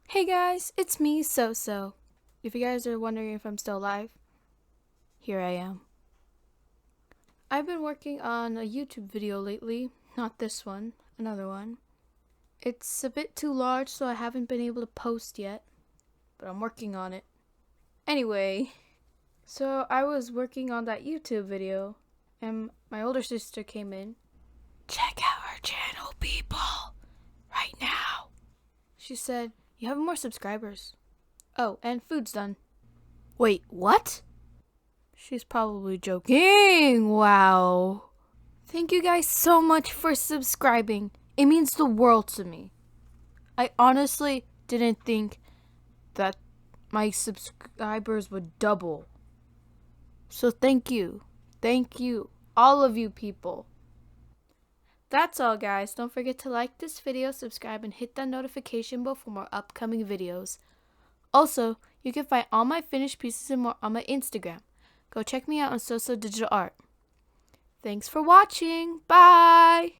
Hey guys, it's me, So. If you guys are wondering if I'm still alive, here I am. I've been working on a YouTube video lately, not this one, another one. It's a bit too large, so I haven't been able to post yet, but I'm working on it. Anyway, so I was working on that YouTube video, and my older sister came in. Check out our channel, people, right now. She said, "You have more subscribers. Oh, and food's done." Wait, what? She's probably joking. Wow. Thank you guys so much for subscribing. It means the world to me. I honestly didn't think that my subscribers would double. So thank you. Thank you. All of you people. That's all, guys. Don't forget to like this video, subscribe, and hit that notification bell for more upcoming videos. Also, you can find all my finished pieces and more on my Instagram. Go check me out on So Digital Art. Thanks for watching. Bye!